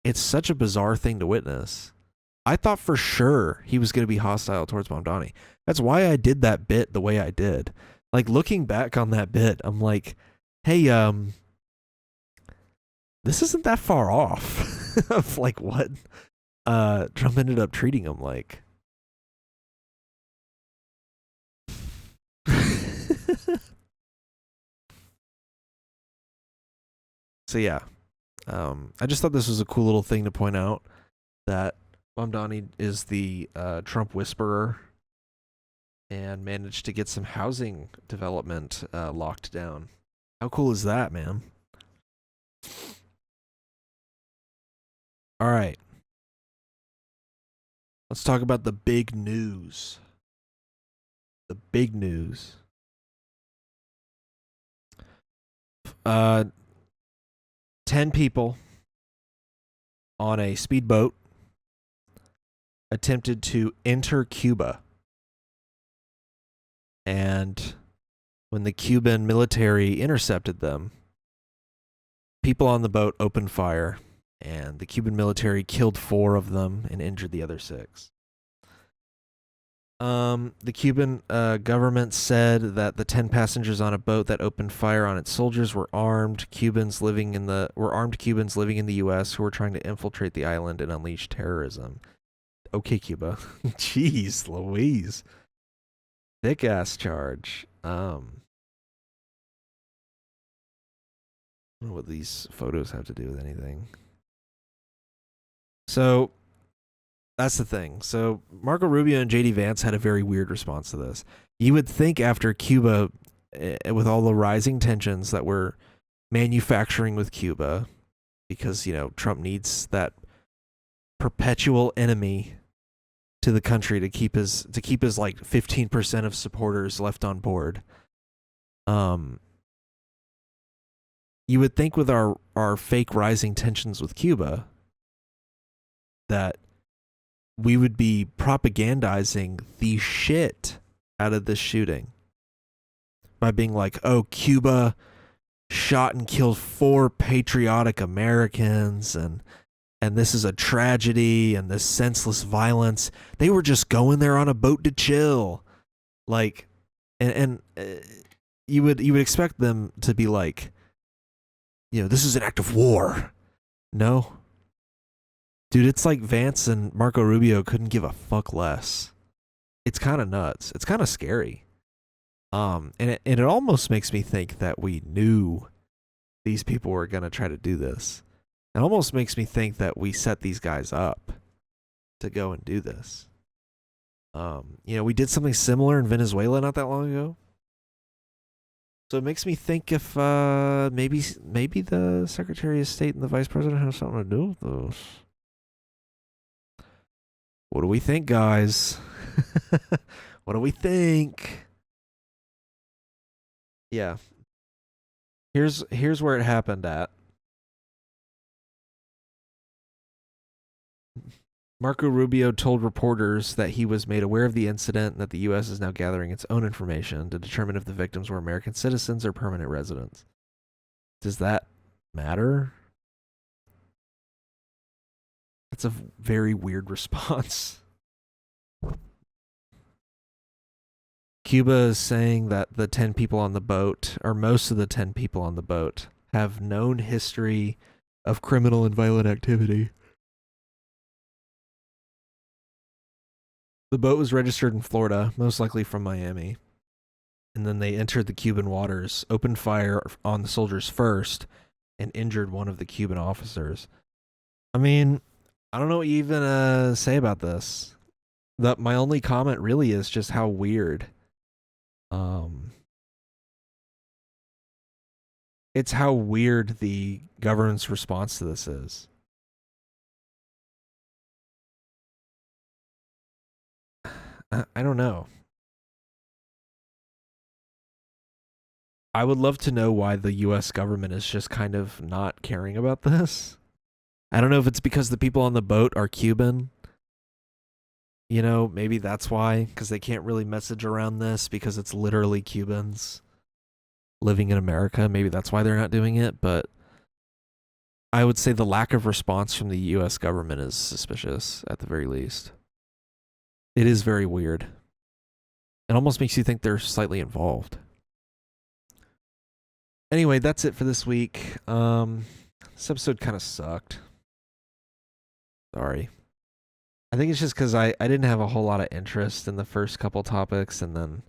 [SPEAKER 1] It's such a bizarre thing to witness. I thought for sure he was going to be hostile towards Mamdani. That's why I did that bit the way I did. Like, looking back on that bit, I'm like, hey, this isn't that far off of like what Trump ended up treating him like. So yeah, I just thought this was a cool little thing to point out that Mamdani is the Trump whisperer and managed to get some housing development locked down. How cool is that, man? All right. Let's talk about the big news. The big news. 10 people on a speedboat attempted to enter Cuba. And when the Cuban military intercepted them, people on the boat opened fire, and the Cuban military killed 4 of them and injured the other 6. The Cuban government said that the 10 passengers on a boat that opened fire on its soldiers were armed Cubans living in the U.S. who were trying to infiltrate the island and unleash terrorism. Okay, Cuba. Jeez Louise. Thick ass charge. I don't know what these photos have to do with anything. So that's the thing. So Marco Rubio and JD Vance had a very weird response to this. You would think after Cuba, with all the rising tensions that we're manufacturing with Cuba, because, you know, Trump needs that perpetual enemy to the country to keep his like 15% of supporters left on board. You would think with our fake rising tensions with Cuba that we would be propagandizing the shit out of this shooting by being like, oh, Cuba shot and killed 4 patriotic Americans, and this is a tragedy, and this senseless violence. They were just going there on a boat to chill. Like, and you would expect them to be like, you know, this is an act of war. No. Dude, it's like Vance and Marco Rubio couldn't give a fuck less. It's kind of nuts. It's kind of scary. And it almost makes me think that we knew these people were going to try to do this. It almost makes me think that we set these guys up to go and do this. You know, we did something similar in Venezuela not that long ago. So it makes me think if maybe the Secretary of State and the Vice President have something to do with those. What do we think, guys? What do we think? Yeah. Here's where it happened at. Marco Rubio told reporters that he was made aware of the incident and that the U.S. is now gathering its own information to determine if the victims were American citizens or permanent residents. Does that matter? That's a very weird response. Cuba is saying that the 10 people on the boat, or most of the 10 people on the boat, have known history of criminal and violent activity. The boat was registered in Florida, most likely from Miami. And then they entered the Cuban waters, opened fire on the soldiers first, and injured one of the Cuban officers. I mean, I don't know what you even say about this. My only comment really is just how weird. It's how weird the government's response to this is. I don't know. I would love to know why the US government is just kind of not caring about this. I don't know if it's because the people on the boat are Cuban. You know, maybe that's why, because they can't really message around this because it's literally Cubans living in America. Maybe that's why they're not doing it, but I would say the lack of response from the US government is suspicious at the very least. It is very weird. It almost makes you think they're slightly involved. Anyway, that's it for this week. This episode kind of sucked. Sorry. I think it's just because I didn't have a whole lot of interest in the first couple topics, and then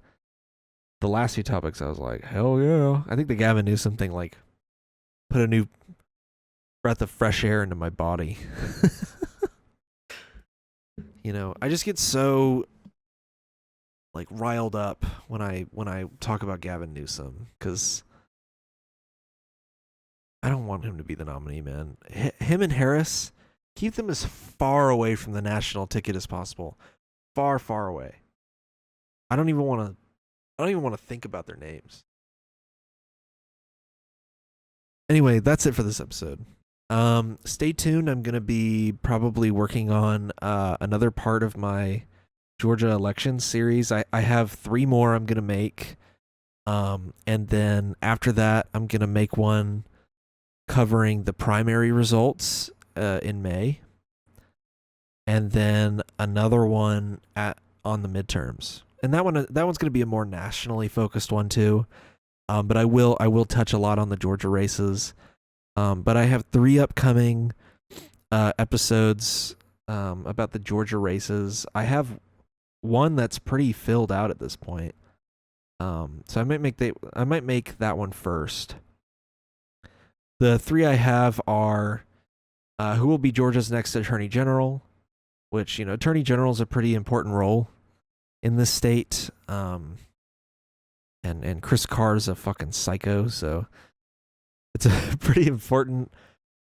[SPEAKER 1] the last few topics I was like, hell yeah. I think the Gavin Newsom thing like put a new breath of fresh air into my body. You know, I just get so like riled up when I talk about Gavin Newsom, because I don't want him to be the nominee, man. Him and Harris, keep them as far away from the national ticket as possible. Far, far away. I don't even want to think about their names. Anyway, that's it for this episode. Stay tuned. I'm going to be probably working on another part of my Georgia election series. I have 3 more I'm going to make. And then after that, I'm going to make one covering the primary results in May. And then another one on the midterms. And that one's going to be a more nationally focused one too. But I will touch a lot on the Georgia races. But I have 3 upcoming episodes about the Georgia races. I have one that's pretty filled out at this point. So I might make that one first. The 3 I have are who will be Georgia's next Attorney General, which, you know, Attorney General is a pretty important role in this state. And Chris Carr's a fucking psycho, so it's a pretty important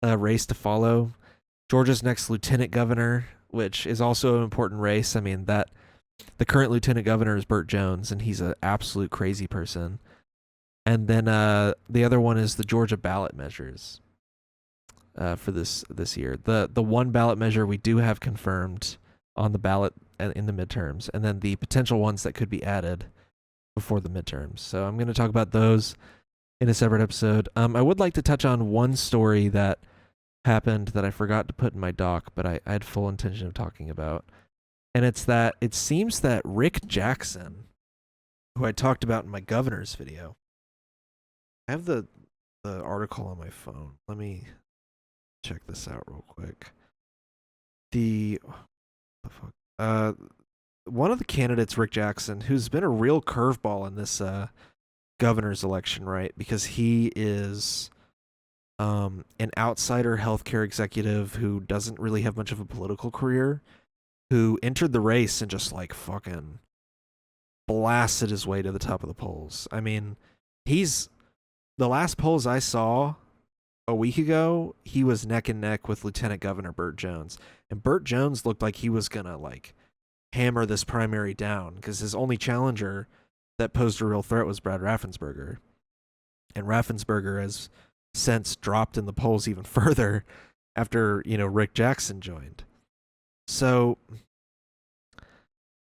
[SPEAKER 1] race to follow. Georgia's next lieutenant governor, which is also an important race. I mean, the current lieutenant governor is Burt Jones, and he's an absolute crazy person. And then the other one is the Georgia ballot measures for this year. The one ballot measure we do have confirmed on the ballot in the midterms, and then the potential ones that could be added before the midterms. So I'm going to talk about those in a separate episode. I would like to touch on one story that happened that I forgot to put in my doc, but I had full intention of talking about. And it's that it seems that Rick Jackson, who I talked about in my governor's video, I have the article on my phone. Let me check this out real quick. One of the candidates, Rick Jackson, who's been a real curveball in this governor's election, right? Because he is an outsider healthcare executive who doesn't really have much of a political career, who entered the race and just like fucking blasted his way to the top of the polls. I mean, the last polls I saw a week ago, he was neck and neck with Lieutenant Governor Burt Jones. And Burt Jones looked like he was gonna like hammer this primary down, because his only challenger that posed a real threat was Brad Raffensperger. And Raffensperger has since dropped in the polls even further after, you know, Rick Jackson joined. So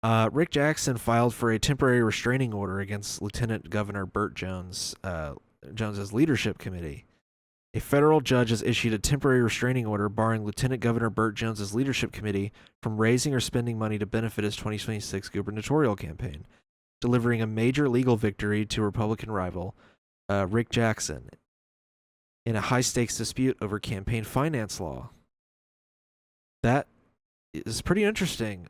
[SPEAKER 1] Rick Jackson filed for a temporary restraining order against Lieutenant Governor Burt Jones, Jones's leadership committee. A federal judge has issued a temporary restraining order barring Lieutenant Governor Burt Jones's leadership committee from raising or spending money to benefit his 2026 gubernatorial campaign, delivering a major legal victory to Republican rival Rick Jackson in a high-stakes dispute over campaign finance law. That is pretty interesting.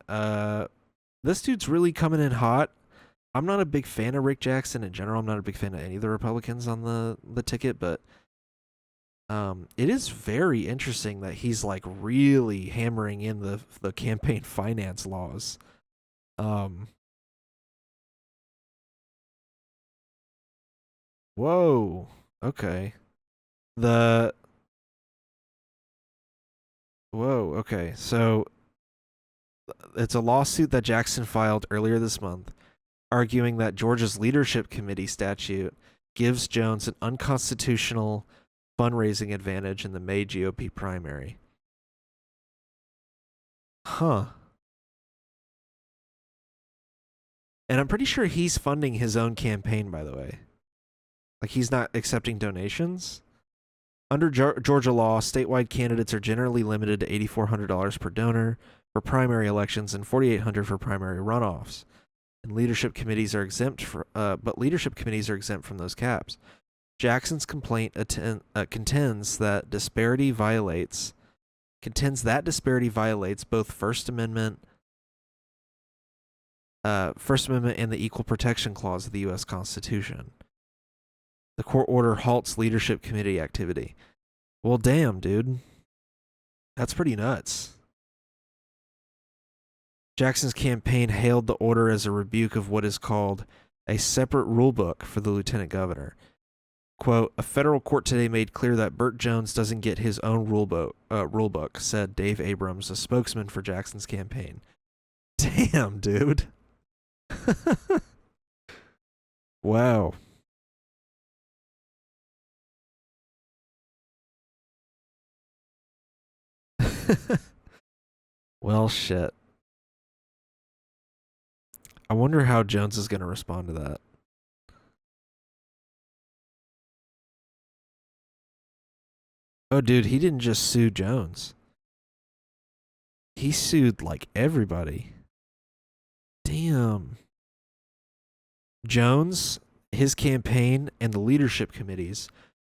[SPEAKER 1] This dude's really coming in hot. I'm not a big fan of Rick Jackson in general. I'm not a big fan of any of the Republicans on the ticket, but it is very interesting that he's like really hammering in the campaign finance laws. Whoa. Okay. The Whoa, okay. So it's a lawsuit that Jackson filed earlier this month, arguing that Georgia's Leadership Committee statute gives Jones an unconstitutional fundraising advantage in the May GOP primary. Huh. And I'm pretty sure he's funding his own campaign, by the way. Like, he's not accepting donations. Under Georgia law, statewide candidates are generally limited to $8,400 per donor for primary elections and $4,800 for primary runoffs. And leadership committees are exempt but leadership committees are exempt from those caps. Jackson's complaint contends that disparity violates both First Amendment and the Equal Protection Clause of the U.S. Constitution. The court order halts leadership committee activity. Well, damn, dude. That's pretty nuts. Jackson's campaign hailed the order as a rebuke of what is called a separate rulebook for the lieutenant governor. Quote, a federal court today made clear that Burt Jones doesn't get his own rulebook, said Dave Abrams, a spokesman for Jackson's campaign. Damn, dude. Wow. Well, shit. I wonder how Jones is going to respond to that. Oh, dude, he didn't just sue Jones. He sued, like, everybody. Damn. Jones, his campaign, and the leadership committees,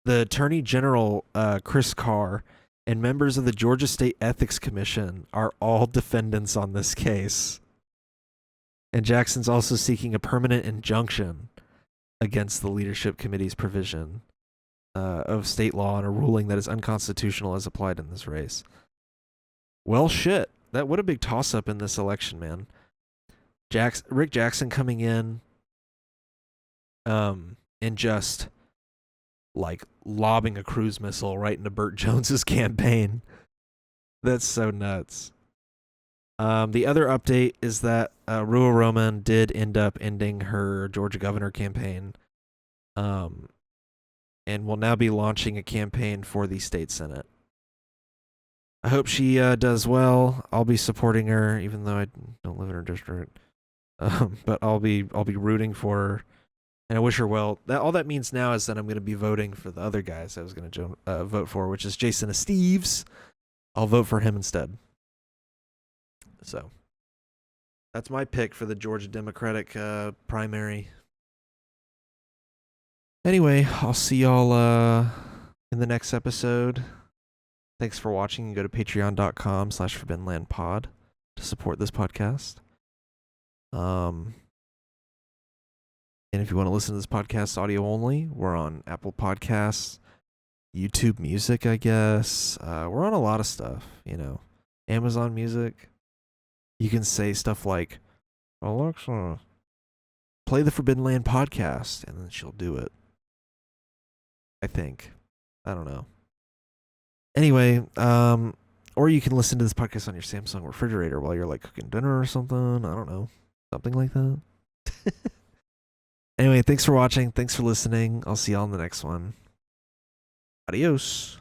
[SPEAKER 1] the Attorney General, Chris Carr, and members of the Georgia State Ethics Commission are all defendants on this case. And Jackson's also seeking a permanent injunction against the leadership committee's provision of state law and a ruling that is unconstitutional as applied in this race. Well, shit. What a big toss-up in this election, man. Rick Jackson coming in and just like lobbing a cruise missile right into Burt Jones's campaign. That's so nuts. The other update is that Ruha Roman did end up ending her Georgia governor campaign, and will now be launching a campaign for the state senate. I hope she does well. I'll be supporting her, even though I don't live in her district. But I'll be rooting for her, and I wish her well. All that means now is that I'm going to be voting for the other guys I was going to vote for, which is Jason Steves. I'll vote for him instead. So that's my pick for the Georgia Democratic primary. Anyway, I'll see y'all in the next episode. Thanks for watching. You can go to patreon.com/forbiddenlandpod to support this podcast. And if you want to listen to this podcast audio only, we're on Apple Podcasts, YouTube Music, I guess. We're on a lot of stuff, Amazon Music. You can say stuff like, Alexa, play the Forbidden Land podcast, and then she'll do it. I think. I don't know. Anyway, or you can listen to this podcast on your Samsung refrigerator while you're like cooking dinner or something. I don't know. Something like that. Anyway, thanks for watching. Thanks for listening. I'll see y'all in the next one. Adios.